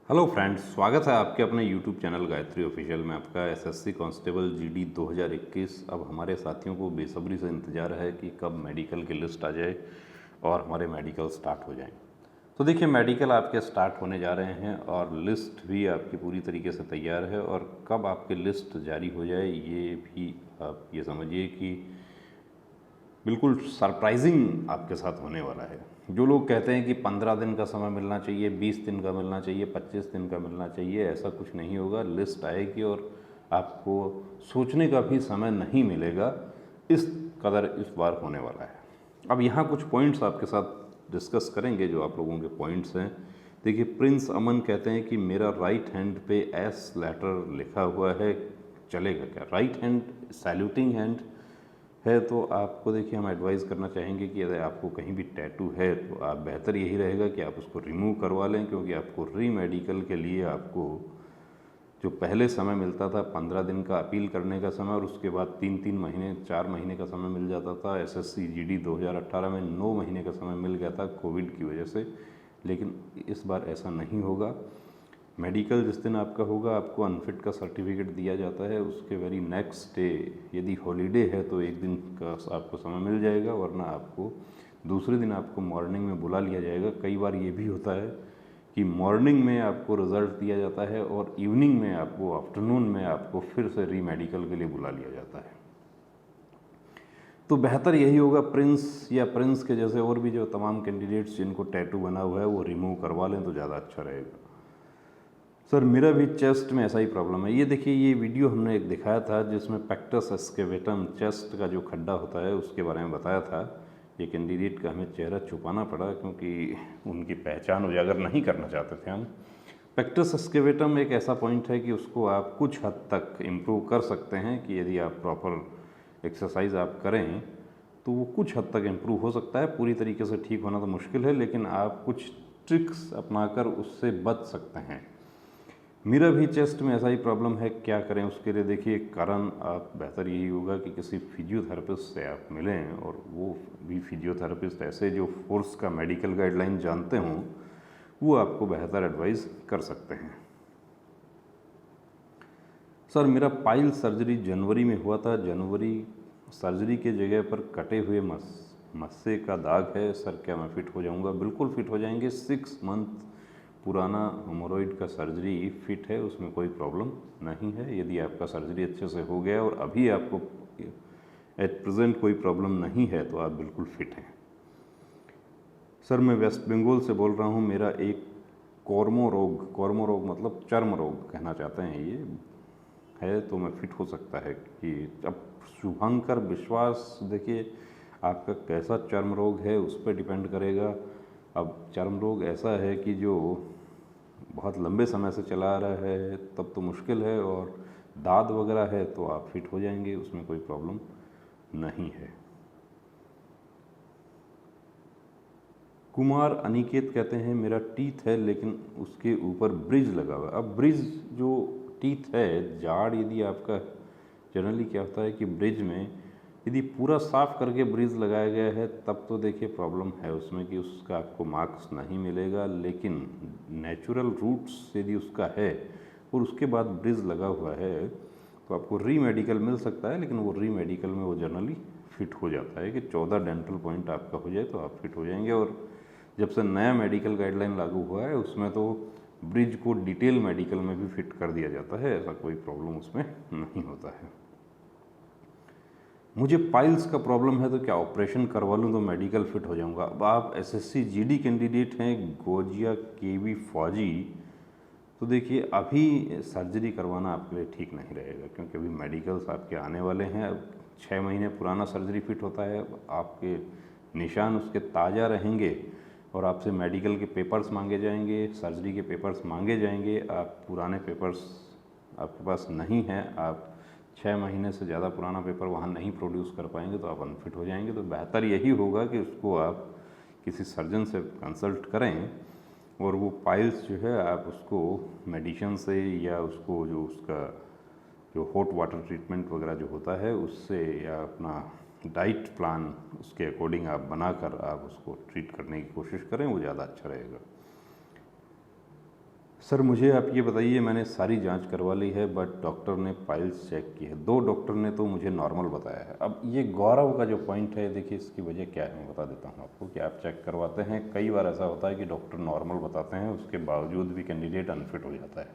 Hello friends, स्वागत है आपके अपने यूट्यूब चैनल गायत्री ऑफिशियल में। आपका एसएससी कांस्टेबल जीडी 2021। अब हमारे साथियों को बेसब्री से इंतज़ार है कि कब मेडिकल की लिस्ट आ जाए और हमारे मेडिकल स्टार्ट हो जाएं। तो देखिए, मेडिकल आपके स्टार्ट होने जा रहे हैं और लिस्ट भी आपकी पूरी तरीके से तैयार है। और कब आपकी लिस्ट जारी हो जाए ये भी आप ये समझिए कि बिल्कुल सरप्राइजिंग आपके साथ होने वाला है। जो लोग कहते हैं कि 15 दिन का समय मिलना चाहिए, 20 दिन का मिलना चाहिए, 25 दिन का मिलना चाहिए, ऐसा कुछ नहीं होगा। लिस्ट आएगी और आपको सोचने का भी समय नहीं मिलेगा, इस कदर इस बार होने वाला है। अब यहाँ कुछ पॉइंट्स आपके साथ डिस्कस करेंगे जो आप लोगों के पॉइंट्स हैं। देखिए, प्रिंस अमन कहते हैं कि मेरा राइट हैंड पे एस लेटर लिखा हुआ है, चलेगा क्या? राइट हैंड सैल्यूटिंग हैंड है तो आपको देखिए हम एडवाइस करना चाहेंगे कि अगर आपको कहीं भी टैटू है तो आप बेहतर यही रहेगा कि आप उसको रिमूव करवा लें, क्योंकि आपको री मेडिकल के लिए आपको जो पहले समय मिलता था 15 दिन का अपील करने का समय, और उसके बाद 3-3 महीने 4 महीने का समय मिल जाता था। एसएससी जीडी 2018 में 9 महीने का समय मिल गया था कोविड की वजह से, लेकिन इस बार ऐसा नहीं होगा। मेडिकल जिस दिन आपका होगा आपको अनफिट का सर्टिफिकेट दिया जाता है, उसके वेरी नेक्स्ट डे यदि हॉलीडे है तो एक दिन का आपको समय मिल जाएगा, वरना आपको दूसरे दिन आपको मॉर्निंग में बुला लिया जाएगा। कई बार ये भी होता है कि मॉर्निंग में आपको रिज़ल्ट दिया जाता है और इवनिंग में आपको, आफ्टरनून में आपको फिर से री मेडिकल के लिए बुला लिया जाता है। तो बेहतर यही होगा प्रिंस या प्रिंस के जैसे और भी जो तमाम कैंडिडेट्स जिनको टैटू बना हुआ है वो रिमूव करवा लें तो ज़्यादा अच्छा रहेगा। सर, मेरा भी चेस्ट में ऐसा ही प्रॉब्लम है। ये देखिए, ये वीडियो हमने एक दिखाया था जिसमें पेक्टस एस्केवेटम, चेस्ट का जो खड्डा होता है उसके बारे में बताया था। ये कैंडिडेट का हमें चेहरा छुपाना पड़ा क्योंकि उनकी पहचान उजागर नहीं करना चाहते थे हम। पेक्टस एस्केवेटम एक ऐसा पॉइंट है कि उसको आप कुछ हद तक इम्प्रूव कर सकते हैं कि यदि आप प्रॉपर एक्सरसाइज आप करें तो वो कुछ हद तक इम्प्रूव हो सकता है। पूरी तरीके से ठीक होना तो मुश्किल है, लेकिन आप कुछ ट्रिक्स अपनाकर उससे बच सकते हैं। मेरा भी चेस्ट में ऐसा ही प्रॉब्लम है, क्या करें उसके लिए? देखिए, कारण आप बेहतर यही होगा कि किसी फिजियोथेरेपिस्ट से आप मिलें, और वो भी फिजियोथेरेपिस्ट ऐसे जो फोर्स का मेडिकल गाइडलाइन जानते हों, वो आपको बेहतर एडवाइस कर सकते हैं। सर, मेरा पाइल सर्जरी जनवरी में हुआ था। जनवरी सर्जरी के जगह पर कटे हुए मस्से का दाग है। सर, क्या मैं फिट हो जाऊंगा? बिल्कुल फिट हो जाएंगे। 6 मंथ पुराना हेमोरॉइड का सर्जरी फिट है, उसमें कोई प्रॉब्लम नहीं है। यदि आपका सर्जरी अच्छे से हो गया और अभी आपको एट प्रेजेंट कोई प्रॉब्लम नहीं है तो आप बिल्कुल फिट हैं। सर, मैं वेस्ट बंगाल से बोल रहा हूँ। मेरा एक कॉर्मो रोग मतलब चर्म रोग कहना चाहते हैं ये है, तो मैं फिट हो सकता है कि अब शुभंकर विश्वास, देखिए आपका कैसा चर्म रोग है उस पर डिपेंड करेगा। अब चर्म रोग ऐसा है कि जो बहुत लंबे समय से चला आ रहा है तब तो मुश्किल है, और दाद वगैरह है तो आप फिट हो जाएंगे, उसमें कोई प्रॉब्लम नहीं है। कुमार अनिकेत कहते हैं मेरा टीथ है लेकिन उसके ऊपर ब्रिज लगा हुआ है। अब ब्रिज जो टीथ है, जाड़ यदि आपका, जनरली क्या होता है कि ब्रिज में यदि पूरा साफ करके ब्रिज लगाया गया है तब तो देखिए प्रॉब्लम है उसमें कि उसका आपको मार्क्स नहीं मिलेगा, लेकिन नेचुरल रूट्स यदि उसका है और उसके बाद ब्रिज लगा हुआ है तो आपको री मेडिकल मिल सकता है। लेकिन वो री मेडिकल में वो जनरली फिट हो जाता है कि 14 डेंटल पॉइंट आपका हो जाए तो आप फिट हो जाएंगे। और जब से नया मेडिकल गाइडलाइन लागू हुआ है उसमें तो ब्रिज को डिटेल मेडिकल में भी फिट कर दिया जाता है, ऐसा कोई प्रॉब्लम उसमें नहीं होता है। मुझे पाइल्स का प्रॉब्लम है तो क्या ऑपरेशन करवा लूँ तो मेडिकल फिट हो जाऊँगा? अब आप एसएससी जीडी कैंडिडेट हैं, गोजिया केवी फौजी, तो देखिए अभी सर्जरी करवाना आपके लिए ठीक नहीं रहेगा, क्योंकि अभी मेडिकल्स आपके आने वाले हैं। अब 6 महीने पुराना सर्जरी फिट होता है, आपके निशान उसके ताज़ा रहेंगे और आपसे मेडिकल के पेपर्स मांगे जाएंगे, सर्जरी के पेपर्स मांगे जाएंगे। आप पुराने पेपर्स आपके पास नहीं हैं, आप 6 महीने से ज़्यादा पुराना पेपर वहाँ नहीं प्रोड्यूस कर पाएंगे तो आप अनफिट हो जाएंगे। तो बेहतर यही होगा कि उसको आप किसी सर्जन से कंसल्ट करें, और वो पाइल्स जो है आप उसको मेडिसिन से या उसको जो उसका जो हॉट वाटर ट्रीटमेंट वगैरह जो होता है उससे, या अपना डाइट प्लान उसके अकॉर्डिंग आप बनाकर आप उसको ट्रीट करने की कोशिश करें, वो ज़्यादा अच्छा रहेगा। सर मुझे आप ये बताइए, मैंने सारी जांच करवा ली है बट डॉक्टर ने पाइल्स चेक की है, 2 डॉक्टर ने तो मुझे नॉर्मल बताया है। अब ये गौरव का जो पॉइंट है, देखिए इसकी वजह क्या है मैं बता देता हूँ आपको कि आप चेक करवाते हैं, कई बार ऐसा होता है कि डॉक्टर नॉर्मल बताते हैं, उसके बावजूद भी कैंडिडेट अनफिट हो जाता है।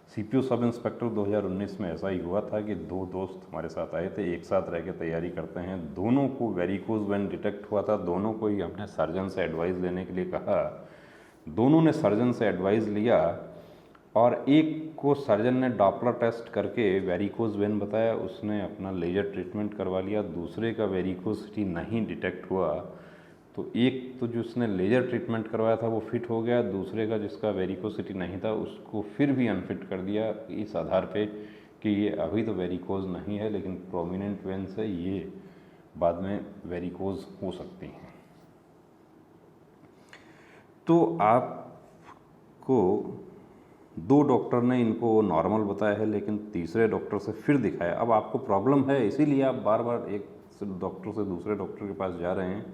सीपीओ सब इंस्पेक्टर 2019 में ऐसा ही हुआ था कि 2 दोस्त हमारे साथ आए थे, एक साथ रह के तैयारी करते हैं, दोनों को वेरिकोज वेन डिटेक्ट हुआ था, दोनों को ही हमने सर्जन से एडवाइस लेने के लिए कहा, दोनों ने सर्जन से एडवाइस लिया और एक को सर्जन ने डॉपलर टेस्ट करके वेरिकोज वेन बताया, उसने अपना लेजर ट्रीटमेंट करवा लिया, दूसरे का वेरिकोसिटी नहीं डिटेक्ट हुआ, तो एक तो जिसने लेजर ट्रीटमेंट करवाया था वो फिट हो गया, दूसरे का जिसका वेरिकोसिटी नहीं था उसको फिर भी अनफिट कर दिया, इस आधार पे कि ये अभी तो वेरिकोज नहीं है लेकिन प्रोमिनेंट वेन से ये बाद में वेरिकोज हो सकती हैं। तो आपको 2 डॉक्टर ने इनको नॉर्मल बताया है लेकिन तीसरे डॉक्टर से फिर दिखाया, अब आपको प्रॉब्लम है इसीलिए आप बार बार एक डॉक्टर से दूसरे डॉक्टर के पास जा रहे हैं,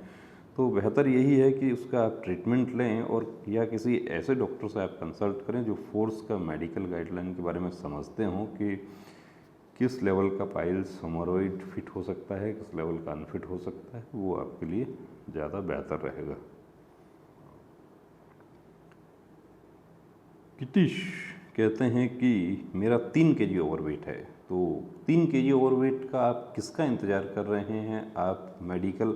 तो बेहतर यही है कि उसका आप ट्रीटमेंट लें और या किसी ऐसे डॉक्टर से आप कंसल्ट करें जो फोर्स का मेडिकल गाइडलाइन के बारे में समझते हों कि किस लेवल का पाइल्स हेमोरॉइड फिट हो सकता है, किस लेवल का अनफिट हो सकता है, वो आपके लिए ज़्यादा बेहतर रहेगा। कितिश कहते हैं कि मेरा 3 kg ओवरवेट है, तो 3 kg ओवरवेट का आप किसका इंतज़ार कर रहे हैं? आप मेडिकल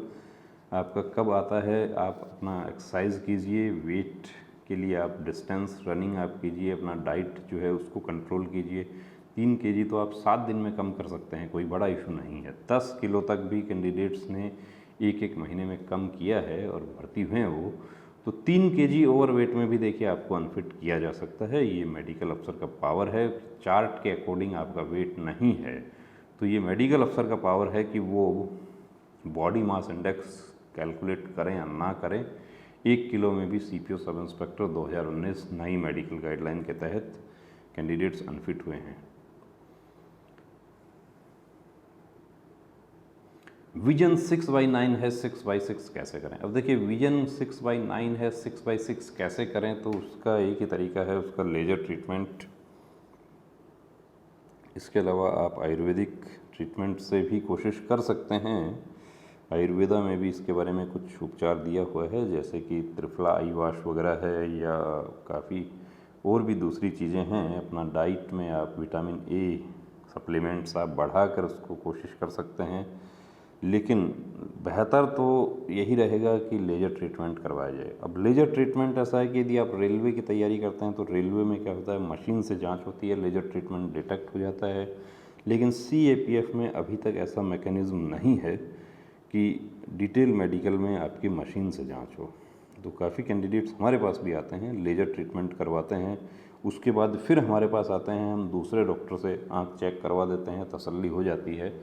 आपका कब आता है? आप अपना एक्सरसाइज कीजिए, वेट के लिए आप डिस्टेंस रनिंग आप कीजिए, अपना डाइट जो है उसको कंट्रोल कीजिए। 3 kg तो आप 7 दिन में कम कर सकते हैं, कोई बड़ा इशू नहीं है। 10 किलो तक भी कैंडिडेट्स ने एक महीने में कम किया है और भर्ती हुए हैं वो, तो 3 kg ओवरवेट में भी देखिए आपको अनफिट किया जा सकता है। ये मेडिकल अफसर का पावर है, चार्ट के अकॉर्डिंग आपका वेट नहीं है, तो ये मेडिकल अफसर का पावर है कि वो बॉडी मास इंडेक्स कैलकुलेट करें या ना करें। 1 किलो में भी सीपीओ सब इंस्पेक्टर 2019 नई मेडिकल गाइडलाइन के तहत कैंडिडेट्स अनफिट हुए हैं। विजन 6/9 है, 6/6 कैसे करें? अब देखिए विजन 6/9 है, 6/6 कैसे करें? तो उसका एक ही तरीका है, उसका लेजर ट्रीटमेंट। इसके अलावा आप आयुर्वेदिक ट्रीटमेंट से भी कोशिश कर सकते हैं। आयुर्वेदा में भी इसके बारे में कुछ उपचार दिया हुआ है, जैसे कि त्रिफला आई वॉश वगैरह है या काफ़ी और भी दूसरी चीज़ें हैं। अपना डाइट में आप विटामिन ए सप्लीमेंट्स आप बढ़ाकर उसको कोशिश कर सकते हैं, लेकिन बेहतर तो यही रहेगा कि लेजर ट्रीटमेंट करवाया जाए। अब लेजर ट्रीटमेंट ऐसा है कि यदि आप रेलवे की तैयारी करते हैं तो रेलवे में क्या होता है, मशीन से जांच होती है, लेजर ट्रीटमेंट डिटेक्ट हो जाता है, लेकिन CAPF में अभी तक ऐसा मैकेनिज़्म नहीं है कि डिटेल मेडिकल में आपकी मशीन से जांच हो। तो काफ़ी कैंडिडेट्स हमारे पास भी आते हैं, लेजर ट्रीटमेंट करवाते हैं, उसके बाद फिर हमारे पास आते हैं, हम दूसरे डॉक्टर से आँख चेक करवा देते हैं, तसल्ली हो जाती है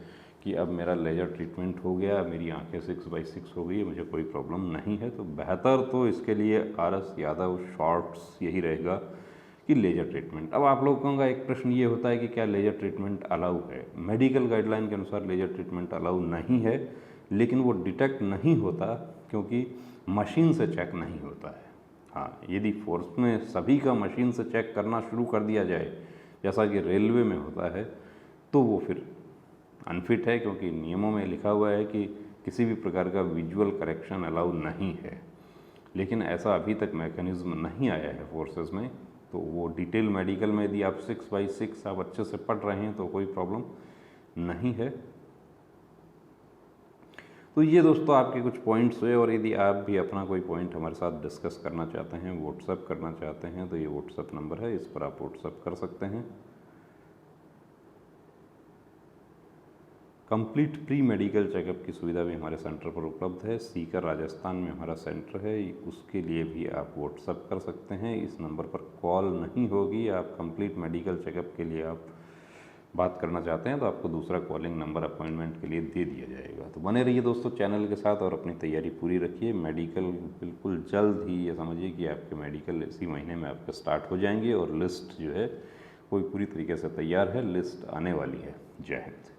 कि अब मेरा लेजर ट्रीटमेंट हो गया, मेरी आंखें 6/6 हो गई, मुझे कोई प्रॉब्लम नहीं है। तो बेहतर तो इसके लिए RS यादव शॉर्ट्स यही रहेगा कि लेजर ट्रीटमेंट। अब आप लोगों का एक प्रश्न ये होता है कि क्या लेजर ट्रीटमेंट अलाउ है? मेडिकल गाइडलाइन के अनुसार लेजर ट्रीटमेंट अलाउ नहीं है, लेकिन वो डिटेक्ट नहीं होता क्योंकि मशीन से चेक नहीं होता है। हाँ, यदि फोर्स में सभी का मशीन से चेक करना शुरू कर दिया जाए जैसा कि रेलवे में होता है, तो वो फिर अनफिट है, क्योंकि नियमों में लिखा हुआ है कि किसी भी प्रकार का विजुअल करेक्शन अलाउ नहीं है। लेकिन ऐसा अभी तक मैकेनिज्म नहीं आया है फोर्सेस में, तो वो डिटेल मेडिकल में यदि आप 6/6 आप अच्छे से पढ़ रहे हैं तो कोई प्रॉब्लम नहीं है। तो ये दोस्तों आपके कुछ पॉइंट्स हुए, और यदि आप भी अपना कोई पॉइंट हमारे साथ डिस्कस करना चाहते हैं, व्हाट्सएप करना चाहते हैं, तो ये व्हाट्सएप नंबर है, इस पर आप व्हाट्सएप कर सकते हैं। कंप्लीट प्री मेडिकल चेकअप की सुविधा भी हमारे सेंटर पर उपलब्ध है। सीकर राजस्थान में हमारा सेंटर है, उसके लिए भी आप व्हाट्सएप कर सकते हैं। इस नंबर पर कॉल नहीं होगी। आप कंप्लीट मेडिकल चेकअप के लिए आप बात करना चाहते हैं तो आपको दूसरा कॉलिंग नंबर अपॉइंटमेंट के लिए दे दिया जाएगा। तो बने रहिए दोस्तों चैनल के साथ और अपनी तैयारी पूरी रखिए। मेडिकल बिल्कुल जल्द ही, ये समझिए कि आपके मेडिकल इसी महीने में आपके स्टार्ट हो जाएंगे, और लिस्ट जो है वो पूरी तरीके से तैयार है, लिस्ट आने वाली है। जय हिंद।